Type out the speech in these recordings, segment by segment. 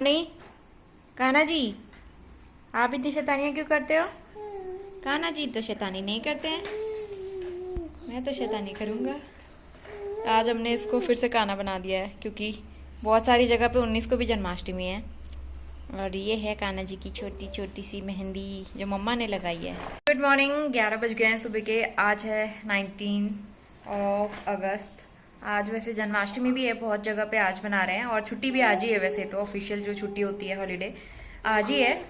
नहीं। कान्हा जी, आप इतनी शैतानियाँ क्यों करते हो? कान्हा जी तो शैतानी नहीं करते हैं, मैं तो शैतानी करूँगा। आज हमने इसको फिर से कान्हा बना दिया है क्योंकि बहुत सारी जगह पे 19 को भी जन्माष्टमी है। और ये है कान्हा जी की छोटी छोटी सी मेहंदी जो मम्मा ने लगाई है। गुड मॉर्निंग, 11 बज गए हैं सुबह के। आज है 19 अगस्त। आज वैसे जन्माष्टमी भी है, बहुत जगह पे आज मना रहे हैं और छुट्टी भी आज ही है। वैसे तो ऑफिशियल जो छुट्टी होती है हॉलीडे आज ही है।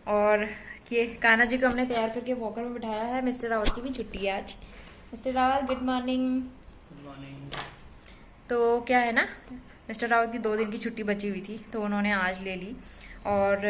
और ये कान्हा जी को हमने तैयार करके वॉकर में बिठाया है। मिस्टर रावत की भी छुट्टी है आज। Mister Rawat good morning. तो क्या है ना, मिस्टर रावत की 2 दिन की छुट्टी बची हुई थी तो उन्होंने आज ले ली। और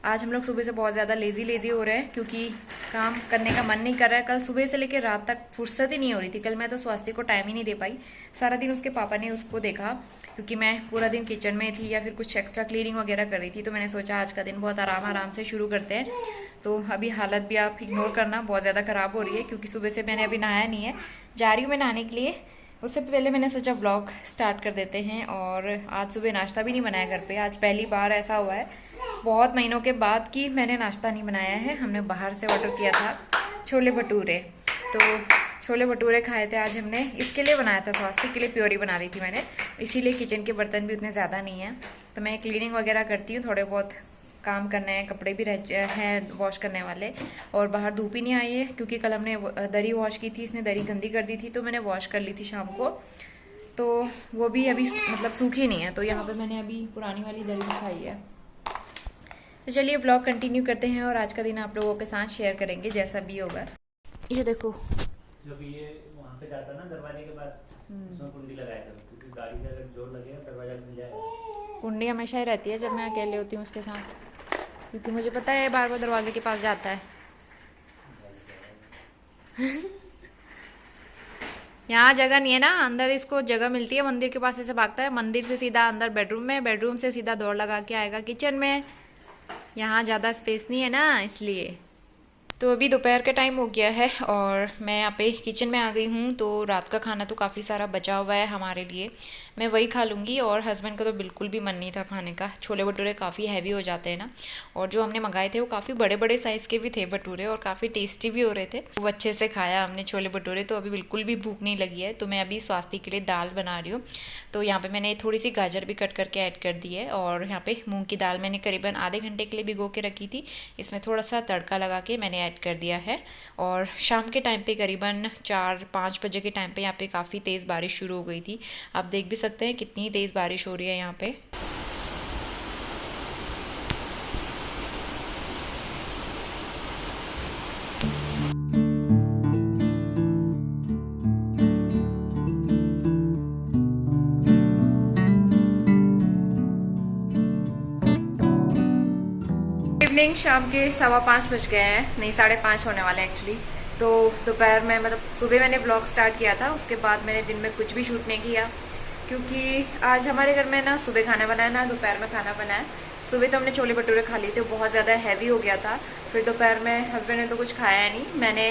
आज हम लोग सुबह से बहुत ज़्यादा लेज़ी हो रहे हैं क्योंकि काम करने का मन नहीं कर रहा है। कल सुबह से लेकर रात तक फुर्सत ही नहीं हो रही थी। कल मैं तो स्वास्थ्य को टाइम ही नहीं दे पाई। सारा दिन उसके पापा ने उसको देखा क्योंकि मैं पूरा दिन किचन में थी या फिर कुछ एक्स्ट्रा क्लीनिंग वगैरह कर रही थी। तो मैंने सोचा आज का दिन बहुत आराम से शुरू करते हैं। तो अभी हालत भी आप इग्नोर करना, बहुत ज़्यादा ख़राब हो रही है क्योंकि सुबह से मैंने अभी नहाया नहीं है। जा रही हूँ मैं नहाने के लिए। उससे पहले मैंने सोचा ब्लॉग स्टार्ट कर देते हैं। और आज सुबह नाश्ता भी नहीं बनाया घर पे। आज पहली बार ऐसा हुआ है बहुत महीनों के बाद कि मैंने नाश्ता नहीं बनाया है। हमने बाहर से ऑर्डर किया था छोले भटूरे। तो छोले भटूरे खाए थे आज हमने। इसके लिए बनाया था, स्वास्थ्य के लिए प्योरी बना रही थी मैंने, इसीलिए किचन के बर्तन भी उतने ज़्यादा नहीं हैं। तो मैं क्लीनिंग वगैरह करती हूँ, थोड़े बहुत काम करने हैं, कपड़े भी हैं वॉश करने वाले। और बाहर धूप ही नहीं आई है क्योंकि कल हमने दरी वॉश की थी, इसने दरी गंदी कर दी थी तो मैंने वॉश कर ली थी शाम को। तो वो भी अभी मतलब सूखी नहीं है। तो यहाँ पे मैंने अभी पुरानी वाली दरी बिछाई है। तो चलिए व्लॉग कंटिन्यू करते हैं और आज का दिन आप लोगों के साथ शेयर करेंगे जैसा भी होगा। ये देखो, जब ये वहाँ पे जाता ना दरवाजे के पास, उसमें कुंडी लगाया करो क्योंकि गाड़ी का अगर जोर लगेगा दरवाजा खुल जाएगा। कुंडी हमेशा ही रहती है जब मैं अकेले होती हूँ उसके साथ, क्योंकि मुझे पता है बार बार दरवाजे के पास जाता है। यहाँ जगह नहीं है ना, अंदर इसको जगह मिलती है, मंदिर के पास ऐसे भागता है, मंदिर से सीधा अंदर बेडरूम में, बेडरूम से सीधा दौड़ लगा के आएगा किचन में। यहाँ ज़्यादा स्पेस नहीं है ना, इसलिए। तो अभी दोपहर का टाइम हो गया है और मैं यहाँ पे किचन में आ गई हूँ। तो रात का खाना तो काफ़ी सारा बचा हुआ है हमारे लिए, मैं वही खा लूँगी। और हस्बैंड का तो बिल्कुल भी मन नहीं था खाने का। छोले भटूरे काफ़ी हैवी हो जाते हैं ना, और जो हमने मंगाए थे वो काफ़ी बड़े बड़े साइज़ के भी थे भटूरे और काफ़ी टेस्टी भी हो रहे थे। वो अच्छे से खाया हमने छोले भटूरे। तो अभी बिल्कुल भी भूख नहीं लगी है। तो मैं अभी स्वास्थ्य के लिए दाल बना रही हूँ। तो यहाँ पे मैंने थोड़ी सी गाजर भी कट करके ऐड कर दी है। और यहाँ पे मूंग की दाल मैंने करीबन आधे घंटे के लिए भिगो के रखी थी, इसमें थोड़ा सा तड़का लगा के मैंने ऐड कर दिया है। और शाम के टाइम पे करीबन 4-5 बजे के टाइम पे यहाँ पे काफ़ी तेज़ बारिश शुरू हो गई थी। आप देख भी सकते हैं कितनी तेज़ बारिश हो रही है यहाँ पे। इवनिंग शाम के 4:15 बज गए हैं, नहीं 5:30 होने वाले हैं एक्चुअली। तो दोपहर में मतलब सुबह मैंने ब्लॉग स्टार्ट किया था, उसके बाद मैंने दिन में कुछ भी शूट नहीं किया क्योंकि आज हमारे घर में ना सुबह खाना बनाया ना दोपहर में खाना बनाया। सुबह तो हमने छोले भटूरे खा लिए थे, बहुत ज़्यादा हैवी हो गया था। फिर दोपहर में हस्बैंड ने तो कुछ खाया नहीं, मैंने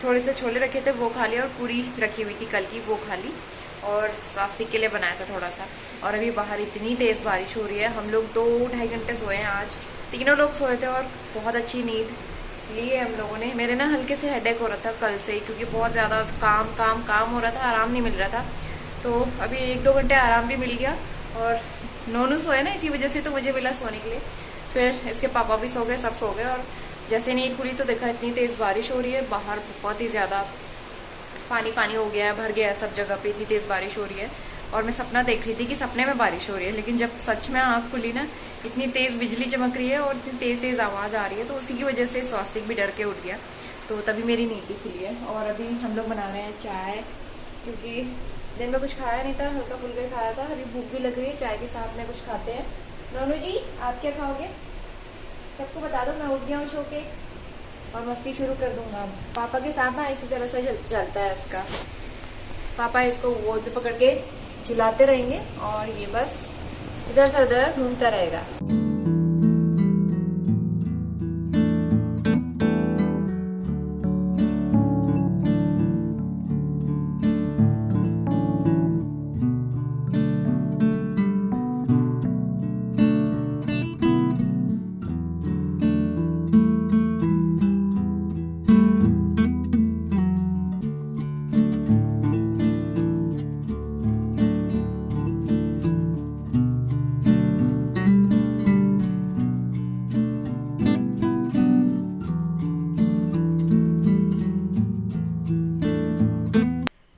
थोड़े से छोले रखे थे वो खा लिए और पूरी रखी हुई थी कल की वो खा ली। और स्वास्थ्य के लिए बनाया था थोड़ा सा। और अभी बाहर इतनी तेज़ बारिश हो रही है, हम लोग 2-2.5 घंटे सोए हैं आज, तीनों लोग सोए थे और बहुत अच्छी नींद ली है हम लोगों ने। मेरे ना हल्के से हेडेक हो रहा था कल से ही क्योंकि बहुत ज़्यादा काम हो रहा था, आराम नहीं मिल रहा था। तो अभी 1-2 घंटे आराम भी मिल गया। और नोनू सोए ना, इसी वजह से तो मुझे मिला सोने के लिए। फिर इसके पापा भी सो गए, सब सो गए। और जैसे नींद खुली तो देखा इतनी तेज़ बारिश हो रही है बाहर, बहुत ही ज़्यादा पानी हो गया है, भर गया है सब जगह पे, इतनी तेज़ बारिश हो रही है। और मैं सपना देख रही थी कि सपने में बारिश हो रही है, लेकिन जब सच में आँख खुली ना, इतनी तेज़ बिजली चमक रही है और इतनी तेज़ आवाज़ आ रही है। तो उसी की वजह से स्वास्तिक भी डर के उठ गया। तो तभी मेरी नींद भी खुली है। और अभी हम लोग बना रहे हैं चाय क्योंकि दिन में कुछ खाया नहीं था, हल्का फुल्का खाया था। अभी भूख भी लग रही है, चाय के साथ में कुछ खाते हैं। नोनू जी आप क्या खाओगे? सबको बता दो मैं उठ गया हूँ सो के और मस्ती शुरू कर दूंगा। अब पापा के साथ ना इसी तरह से चलता है इसका। पापा इसको वो पकड़ के झुलाते रहेंगे और ये बस इधर से उधर घूमता रहेगा।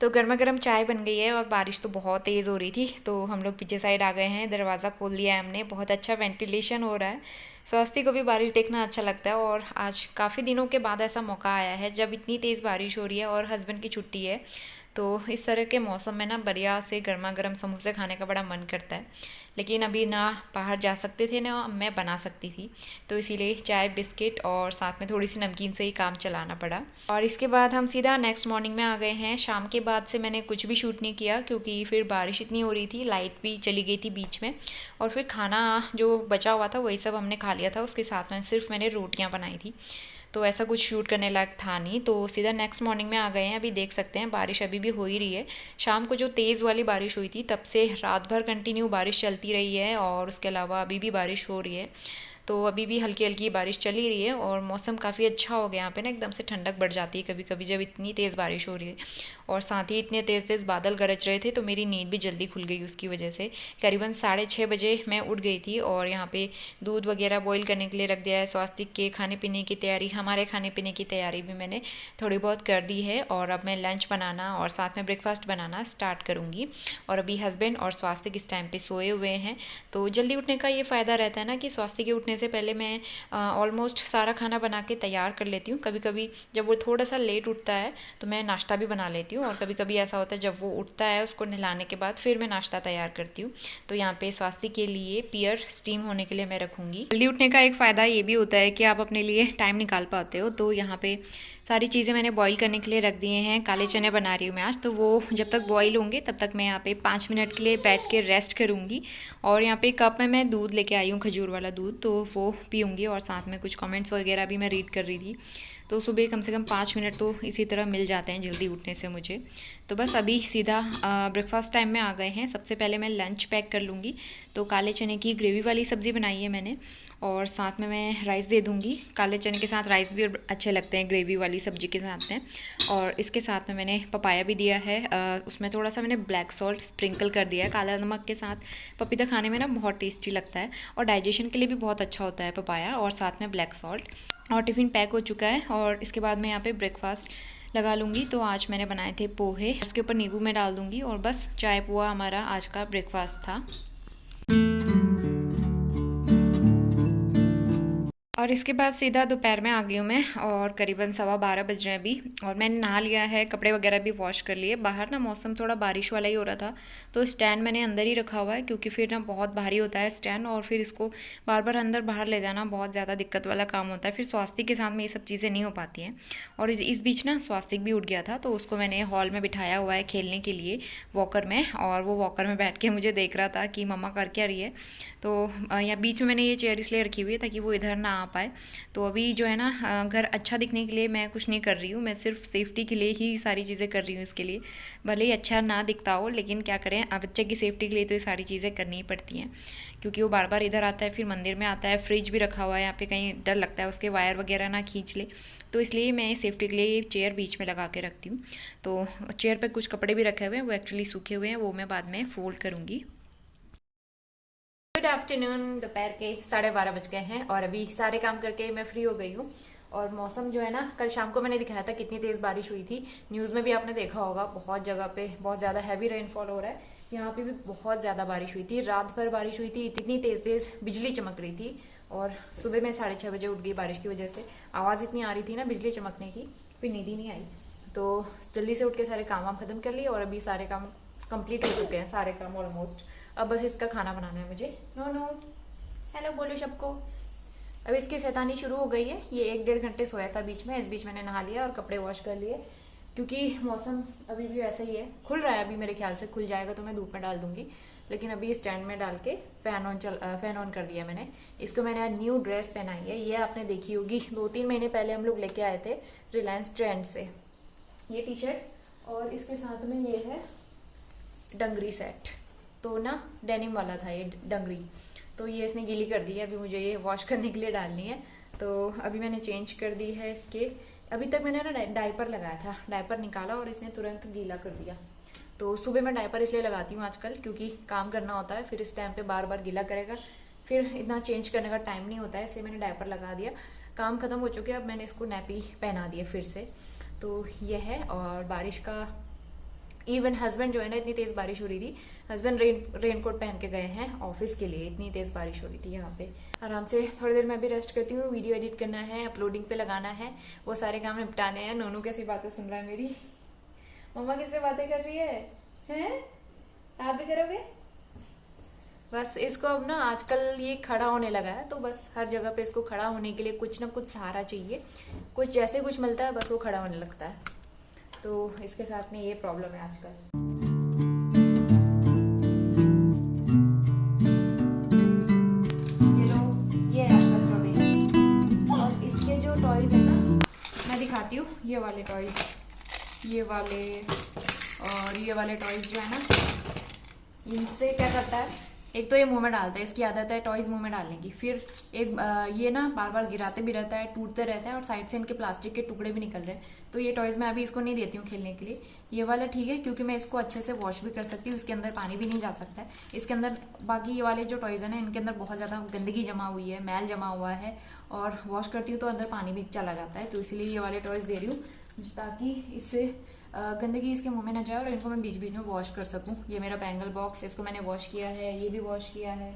तो गर्मा गर्म चाय बन गई है और बारिश तो बहुत तेज़ हो रही थी, तो हम लोग पीछे साइड आ गए हैं, दरवाज़ा खोल दिया है हमने, बहुत अच्छा वेंटिलेशन हो रहा है। स्वास्थ्य को भी बारिश देखना अच्छा लगता है और आज काफ़ी दिनों के बाद ऐसा मौका आया है जब इतनी तेज़ बारिश हो रही है और हस्बैंड की छुट्टी है। तो इस तरह के मौसम में ना बढ़िया से गर्मा गर्म समोसे खाने का बड़ा मन करता है, लेकिन अभी ना बाहर जा सकते थे ना मैं बना सकती थी, तो इसीलिए चाय बिस्किट और साथ में थोड़ी सी नमकीन से ही काम चलाना पड़ा। और इसके बाद हम सीधा नेक्स्ट मॉर्निंग में आ गए हैं। शाम के बाद से मैंने कुछ भी शूट नहीं किया क्योंकि फिर बारिश इतनी हो रही थी, लाइट भी चली गई थी बीच में, और फिर खाना जो बचा हुआ था वही सब हमने खा लिया था। उसके साथ में सिर्फ मैंने रोटियाँ बनाई थी, तो ऐसा कुछ शूट करने लायक था नहीं। तो सीधा नेक्स्ट मॉर्निंग में आ गए हैं। अभी देख सकते हैं बारिश अभी भी हो ही रही है। शाम को जो तेज़ वाली बारिश हुई थी तब से रात भर कंटिन्यू बारिश चलती रही है और उसके अलावा अभी भी बारिश हो रही है। तो अभी भी हल्की हल्की बारिश चल ही रही है और मौसम काफ़ी अच्छा हो गया यहाँ पे ना, एकदम से ठंडक बढ़ जाती है कभी कभी जब इतनी तेज़ बारिश हो रही है। और साथ ही इतने तेज़ तेज़ बादल गरज रहे थे तो मेरी नींद भी जल्दी खुल गई उसकी वजह से। करीबन 6:30 बजे मैं उठ गई थी और यहाँ पे दूध वगैरह बॉईल करने के लिए रख दिया है। स्वास्तिक के खाने पीने की तैयारी, हमारे खाने पीने की तैयारी भी मैंने थोड़ी बहुत कर दी है और अब मैं लंच बनाना और साथ में ब्रेकफास्ट बनाना स्टार्ट करूँगी। और अभी हस्बैंड और स्वास्तिक इस टाइम पे सोए हुए हैं, तो जल्दी उठने का ये फ़ायदा रहता है ना कि स्वास्तिक के उठने से पहले मैं ऑलमोस्ट सारा खाना बना के तैयार कर लेती हूँ। कभी कभी जब वो थोड़ा सा लेट उठता है तो मैं नाश्ता भी बना लेती हूँ, और कभी कभी ऐसा होता है जब वो उठता है उसको नहलाने के बाद फिर मैं नाश्ता तैयार करती हूँ। तो यहाँ पे स्वास्तिक के लिए पियर स्टीम होने के लिए मैं रखूँगी। जल्दी उठने का एक फ़ायदा ये भी होता है कि आप अपने लिए टाइम निकाल पाते हो। तो यहाँ पे सारी चीज़ें मैंने बॉईल करने के लिए रख दिए हैं। काले चने बना रही हूँ मैं आज, तो वो जब तक बॉईल होंगे तब तक मैं यहाँ पे 5 मिनट के लिए बैठ के रेस्ट करूँगी। और यहाँ पे कप में मैं दूध लेके आई हूँ, खजूर वाला दूध, तो वो पीऊँगी। और साथ में कुछ कमेंट्स वगैरह भी मैं रीड कर रही थी। तो सुबह कम से कम 5 मिनट तो इसी तरह मिल जाते हैं जल्दी उठने से मुझे। तो बस अभी सीधा ब्रेकफास्ट टाइम में आ गए हैं। सबसे पहले मैं लंच पैक कर लूँगी। तो काले चने की ग्रेवी वाली सब्ज़ी बनाई है मैंने, और साथ में मैं राइस दे दूँगी। काले चने के साथ राइस भी अच्छे लगते हैं ग्रेवी वाली सब्ज़ी के साथ में। और इसके साथ में मैंने पपाया भी दिया है, उसमें थोड़ा सा मैंने ब्लैक सॉल्ट स्प्रिंकल कर दिया है काला नमक के साथ। पपीता खाने में ना बहुत टेस्टी लगता है और डाइजेशन के लिए भी बहुत अच्छा होता है पपाया, और साथ में ब्लैक सॉल्ट। और टिफ़िन पैक हो चुका है और इसके बाद मैं यहाँ पे ब्रेकफास्ट लगा लूँगी। तो आज मैंने बनाए थे पोहे, उसके ऊपर नींबू मैं डाल दूँगी, और बस चाय पोहा हमारा आज का ब्रेकफास्ट था। और इसके बाद सीधा दोपहर में आ गई हूँ मैं, और करीबन 12:15 बज रहे हैं अभी। और मैंने नहा लिया है, कपड़े वगैरह भी वॉश कर लिए। बाहर ना मौसम थोड़ा बारिश वाला ही हो रहा था, तो स्टैंड मैंने अंदर ही रखा हुआ है क्योंकि फिर ना बहुत भारी होता है स्टैंड, और फिर इसको बार बार अंदर बाहर ले जाना बहुत ज़्यादा दिक्कत वाला काम होता है। फिर स्वास्तिक के साथ में ये सब चीज़ें नहीं हो पाती हैं। और इस बीच ना स्वास्तिक भी उठ गया था, तो उसको मैंने हॉल में बिठाया हुआ है खेलने के लिए वॉकर में, और वो वॉकर में बैठ के मुझे देख रहा था कि मम्मा कर क्या रही है। तो यहाँ बीच में मैंने ये चेयर इसलिए रखी हुई है ताकि वो इधर ना आ पाए। तो अभी जो है ना घर अच्छा दिखने के लिए मैं कुछ नहीं कर रही हूँ, मैं सिर्फ सेफ्टी के लिए ही सारी चीज़ें कर रही हूँ इसके लिए। भले ही अच्छा ना दिखता हो, लेकिन क्या करें, बच्चे की सेफ्टी के लिए तो ये सारी चीज़ें करनी ही पड़ती हैं, क्योंकि वो बार बार इधर आता है, फिर मंदिर में आता है। फ्रिज भी रखा हुआ है यहाँ पे, कहीं डर लगता है उसके वायर वगैरह ना खींच ले, तो इसलिए मैं सेफ्टी के लिए ये चेयर बीच में लगा के रखती हूँ। तो चेयर पर कुछ कपड़े भी रखे हुए हैं, वो एक्चुअली सूखे हुए हैं, वो मैं बाद में फोल्ड करूँगी। गुड आफ्टरनून, दोपहर के 12:30 बज गए हैं और अभी सारे काम करके मैं फ्री हो गई हूँ। और मौसम जो है ना, कल शाम को मैंने दिखाया था कितनी तेज़ बारिश हुई थी, न्यूज़ में भी आपने देखा होगा, बहुत जगह पे बहुत ज़्यादा हैवी रेनफॉल हो रहा है। यहाँ पे भी बहुत ज़्यादा बारिश हुई थी, रात भर बारिश हुई थी, इतनी तेज़ तेज़ बिजली चमक रही थी। और सुबह मैं 6:30 बजे उठ गई बारिश की वजह से, आवाज़ इतनी आ रही थी ना बिजली चमकने की, फिर नींद ही नहीं आई। तो जल्दी से उठ के सारे काम ख़त्म कर लिए और अभी सारे काम कंप्लीट हो चुके हैं, सारे काम ऑलमोस्ट। अब बस इसका खाना बनाना है मुझे। नो नो हेलो बोलो सबको। अब इसकी शैतानी शुरू हो गई है, ये 1-1.5 घंटे सोया था बीच में, इस बीच मैंने नहा लिया और कपड़े वॉश कर लिए, क्योंकि मौसम अभी भी वैसा ही है। खुल रहा है अभी, मेरे ख्याल से खुल जाएगा तो मैं धूप में डाल दूंगी, लेकिन अभी स्टैंड में डाल के फैन ऑन कर दिया मैंने। इसको मैंने न्यू ड्रेस पहनाई है, ये आपने देखी होगी, 2-3 महीने पहले हम लोग लेके आए थे रिलायंस ट्रेंड से, ये टी शर्ट, और इसके साथ में ये है डंगरी सेट। तो ना डेनिम वाला था ये डंगरी, तो ये इसने गीली कर दी है, अभी मुझे ये वॉश करने के लिए डालनी है। तो अभी मैंने चेंज कर दी है इसके। अभी तक मैंने ना डायपर लगाया था, डायपर निकाला और इसने तुरंत गीला कर दिया। तो सुबह मैं डायपर इसलिए लगाती हूँ आजकल, क्योंकि काम करना होता है, फिर इस टाइम पे बार बार गीला करेगा, फिर इतना चेंज करने का टाइम नहीं होता है, इसलिए मैंने डायपर लगा दिया। काम खत्म हो चुके, अब मैंने इसको नैपी पहना दिया फिर से। तो यह है, और बारिश का इवन हस्बैंड जो है ना, इतनी तेज़ बारिश हो रही थी, हस्बैंड रेनकोट पहन के गए हैं ऑफिस के लिए, इतनी तेज़ बारिश हो रही थी यहाँ पे। आराम से थोड़ी देर मैं भी रेस्ट करती हूँ, वीडियो एडिट करना है, अपलोडिंग पे लगाना है, वो सारे काम निपटाने हैं। नोनू कैसी बातें सुन रहा है मेरी, मम्मा किससे बातें कर रही है, हैं? आप भी करोगे? बस इसको अब ना आजकल ये खड़ा होने लगा है, तो बस हर जगह पे इसको खड़ा होने के लिए कुछ ना कुछ सहारा चाहिए, कुछ जैसे कुछ मिलता है बस वो खड़ा होने लगता है। तो इसके साथ में ये प्रॉब्लम है आजकल। ये लो, ये है आपका स्ट्रॉबेरी। और इसके जो टॉयज है ना, मैं दिखाती हूँ, ये वाले टॉयज, ये वाले और ये वाले टॉयज जो है ना, इनसे क्या करता है, एक तो ये मुंह में डालता है, इसकी आदत है टॉयज मुंह में डालने की, फिर एक ये ना बार बार गिराते भी रहता है, टूटते रहते हैं, और साइड से इनके प्लास्टिक के टुकड़े भी निकल रहे हैं। तो ये टॉयज मैं अभी इसको नहीं देती हूँ खेलने के लिए। ये वाला ठीक है, क्योंकि मैं इसको अच्छे से वॉश भी कर सकती हूँ, इसके अंदर पानी भी नहीं जा सकता है इसके अंदर। बाकी ये वाले जो टॉयज है ना, इनके अंदर बहुत ज़्यादा गंदगी जमा हुई है, मैल जमा हुआ है, और वॉश करती हूँ तो अंदर पानी भी चला जाता है। तो इसलिए ये वाले टॉयज दे रही हूँ, ताकि इससे गंदगी इसके मुंह में ना जाए और इनको मैं बीच बीच में वॉश कर सकूं। ये मेरा बैंगल बॉक्स, इसको मैंने वॉश किया है, ये भी वॉश किया है,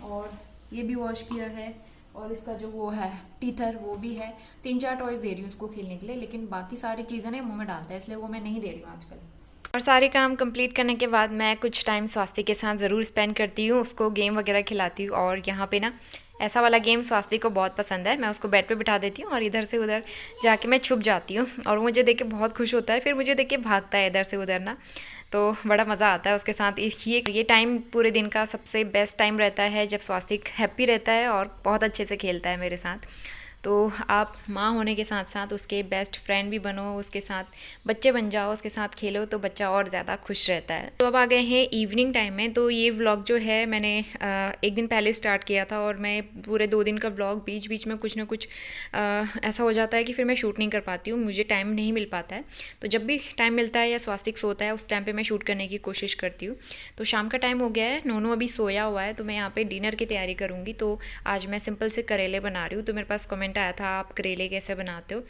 और ये भी वॉश किया है, और इसका जो वो है टीथर वो भी है। 3-4 टॉयज दे रही हूँ इसको खेलने के लिए, लेकिन बाकी सारी चीज़ें ना मुंह में डालता है, इसलिए वो मैं नहीं दे रही हूँ आजकल। और सारे काम कंप्लीट करने के बाद मैं कुछ टाइम स्वास्थ्य के साथ ज़रूर स्पेंड करती हूँ, उसको गेम वगैरह खिलाती हूँ। और यहाँ पे ना ऐसा वाला गेम स्वास्थ्य को बहुत पसंद है, मैं उसको बेड पे बिठा देती हूँ और इधर से उधर जाके मैं छुप जाती हूँ, और मुझे देख के बहुत खुश होता है, फिर मुझे देख के भागता है इधर से उधर ना, तो बड़ा मज़ा आता है उसके साथ। ये टाइम पूरे दिन का सबसे बेस्ट टाइम रहता है, जब स्वास्थ्य हैप्पी रहता है और बहुत अच्छे से खेलता है मेरे साथ। तो आप माँ होने के साथ साथ उसके बेस्ट फ्रेंड भी बनो, उसके साथ बच्चे बन जाओ, उसके साथ खेलो, तो बच्चा और ज़्यादा खुश रहता है। तो अब आ गए हैं इवनिंग टाइम में। तो ये व्लॉग जो है मैंने एक दिन पहले स्टार्ट किया था, और मैं पूरे 2 दिन का व्लॉग बीच बीच में कुछ ना कुछ ऐसा हो जाता है कि फिर मैं शूट नहीं कर पाती हूँ, मुझे टाइम नहीं मिल पाता है। तो जब भी टाइम मिलता है या स्वास्तिक सोता है, उस टाइम पर मैं शूट करने की कोशिश करती हूँ। तो शाम का टाइम हो गया है, नोनू अभी सोया हुआ है, तो मैं यहाँ पर डिनर की तैयारी करूँगी। तो आज मैं सिंपल से करेले बना रही हूँ। तो मेरे पास कमेंट आया था आप करेले कैसे बनाते हो,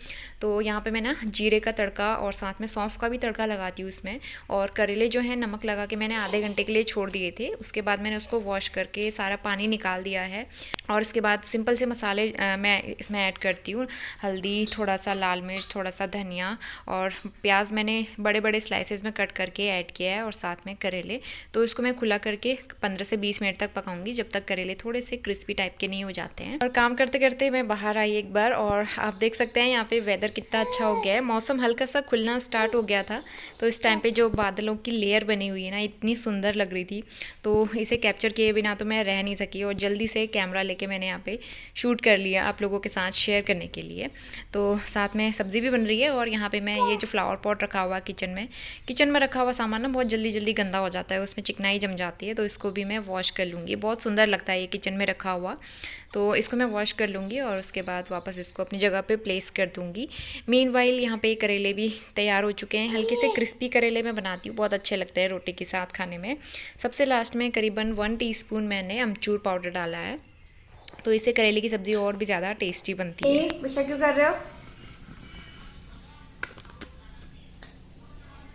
तो यहाँ पे मैं ना जीरे का तड़का और साथ में सौंफ का भी तड़का लगाती हूँ इसमें। और करेले जो है नमक लगा के मैंने आधे घंटे के लिए छोड़ दिए थे, उसके बाद मैंने उसको वॉश करके सारा पानी निकाल दिया है। और इसके बाद सिंपल से मसाले मैं इसमें ऐड करती हूँ, हल्दी, थोड़ा सा लाल मिर्च, थोड़ा सा धनिया, और प्याज मैंने बड़े बड़े स्लाइसेस में कट करके ऐड किया है, और साथ में करेले। तो इसको मैं खुला करके 15 से 20 मिनट तक पकाऊंगी, जब तक करेले थोड़े से क्रिस्पी टाइप के नहीं हो जाते हैं। और काम करते करते मैं बाहर आई एक बार, और आप देख सकते हैं यहाँ पे वेदर कितना अच्छा हो गया है, मौसम हल्का सा खुलना स्टार्ट हो गया था। तो इस टाइम पे जो बादलों की लेयर बनी हुई है ना, इतनी सुंदर लग रही थी, तो इसे कैप्चर किए बिना तो मैं रह नहीं सकी, और जल्दी से कैमरा लेके मैंने यहाँ पे शूट कर लिया आप लोगों के साथ शेयर करने के लिए। तो साथ में सब्ज़ी भी बन रही है, और यहाँ पे मैं ये जो फ्लावर पॉट रखा हुआ किचन में रखा हुआ सामान ना बहुत जल्दी जल्दी गंदा हो जाता है, उसमें चिकनाई जम जाती है, तो इसको भी मैं वॉश कर लूँगी। बहुत सुंदर लगता है ये किचन में रखा हुआ, तो इसको मैं वॉश कर लूँगी, और उसके बाद वापस इसको अपनी जगह पे प्लेस कर दूँगी। मीनवाइल यहाँ पे करेले भी तैयार हो चुके हैं, हल्के से क्रिस्पी करेले मैं बनाती हूँ, बहुत अच्छे लगते हैं रोटी के साथ खाने में। सबसे लास्ट में करीबन 1 टीस्पून मैंने अमचूर पाउडर डाला है, तो इससे करेले की सब्ज़ी और भी ज़्यादा टेस्टी बनती है। गुस्सा क्यों कर रहे हो?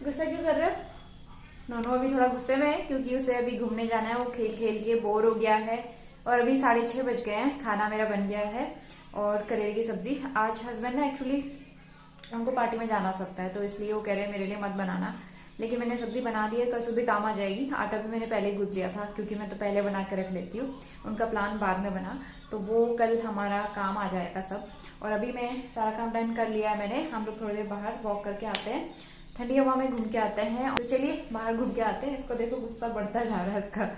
गुस्सा क्यों कर रहे हो? नोनू अभी थोड़ा गुस्से में है, क्योंकि उसे अभी घूमने जाना है, वो खेल खेल के बोर हो गया है। और अभी 6:30 बज गए हैं, खाना मेरा बन गया है, और करेले की सब्जी। आज हस्बैंड ना एक्चुअली हमको पार्टी में जाना सकता है, तो इसलिए वो कह रहे हैं मेरे लिए मत बनाना, लेकिन मैंने सब्जी बना दी है, कल सुबह काम आ जाएगी। आटा भी मैंने पहले गूंथ लिया था, क्योंकि मैं तो पहले बना के रख लेती हूँ, उनका प्लान बाद में बना, तो वो कल हमारा काम आ जाएगा सब। और अभी मैं सारा काम डन कर लिया है मैंने। हम लोग थोड़ी देर बाहर वॉक करके आते हैं, ठंडी हवा में घूम के आते हैं। तो चलिए बाहर घूम के आते हैं। इसको देखो, गुस्सा बढ़ता जा रहा है इसका।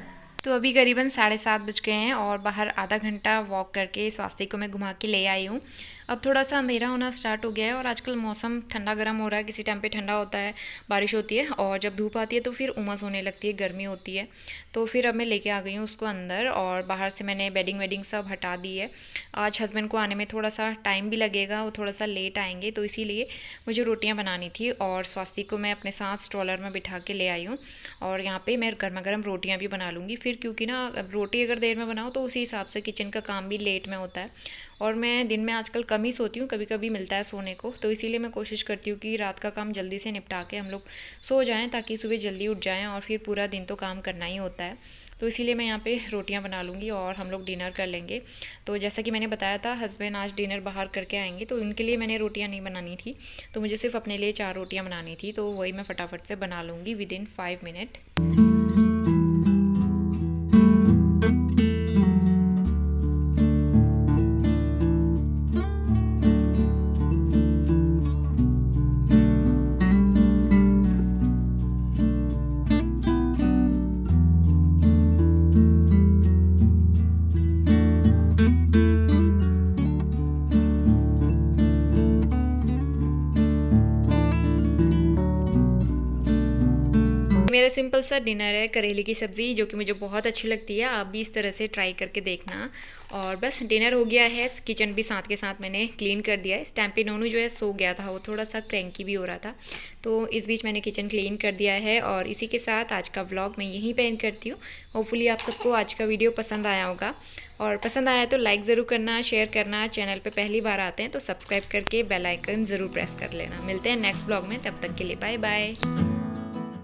तो अभी करीबन 7:30 बज गए हैं, और बाहर आधा घंटा वॉक करके स्वास्थ्य को मैं घुमा के ले आई हूँ। अब थोड़ा सा अंधेरा होना स्टार्ट हो गया है, और आजकल मौसम ठंडा गर्म हो रहा है, किसी टाइम पे ठंडा होता है, बारिश होती है, और जब धूप आती है तो फिर उमस होने लगती है, गर्मी होती है। तो फिर अब मैं लेके आ गई हूँ उसको अंदर, और बाहर से मैंने बेडिंग वेडिंग सब हटा दी है। आज हस्बैंड को आने में थोड़ा सा टाइम भी लगेगा, वो थोड़ा सा लेट आएंगे, तो इसीलिए मुझे रोटियाँ बनानी थी, और स्वास्थ्य को मैं अपने साथ स्ट्रॉलर में बिठा के ले आई हूँ। और यहाँ पे मैं गर्मा गर्म रोटियाँ भी बना लूँगी फिर, क्योंकि ना रोटी अगर देर में बनाओ तो उसी हिसाब से किचन का काम भी लेट में होता है, और मैं दिन में आजकल कम ही सोती हूँ, कभी कभी मिलता है सोने को, तो इसीलिए मैं कोशिश करती हूँ कि रात का काम जल्दी से निपटा के हम लोग सो जाएँ ताकि सुबह जल्दी उठ जाएँ और फिर पूरा दिन तो काम करना ही होता है। तो इसीलिए मैं यहाँ पे रोटियाँ बना लूँगी और हम लोग डिनर कर लेंगे। तो जैसा कि मैंने बताया था हस्बैंड आज डिनर बाहर करके आएंगे, तो उनके लिए मैंने रोटियाँ नहीं बनानी थी, तो मुझे सिर्फ अपने लिए 4 रोटियाँ बनानी थी, तो वही मैं फटाफट से बना लूँगी विदिन 5 मिनट। मेरा सिंपल सा डिनर है, करेले की सब्ज़ी, जो कि मुझे बहुत अच्छी लगती है। आप भी इस तरह से ट्राई करके देखना। और बस डिनर हो गया है, किचन भी साथ के साथ मैंने क्लीन कर दिया है। स्टैम्पी नोनू जो है सो गया था, वो थोड़ा सा क्रैंकी भी हो रहा था, तो इस बीच मैंने किचन क्लीन कर दिया है। और इसी के साथ आज का व्लॉग मैं यहीं पे एंड करती हूँ। होपफुली आप सबको आज का वीडियो पसंद आया होगा, और पसंद आया तो लाइक ज़रूर करना, शेयर करना। चैनल पे पहली बार आते हैं तो सब्सक्राइब करके बेल आइकन ज़रूर प्रेस कर लेना। मिलते हैं नेक्स्ट व्लॉग में, तब तक के लिए बाय बाय।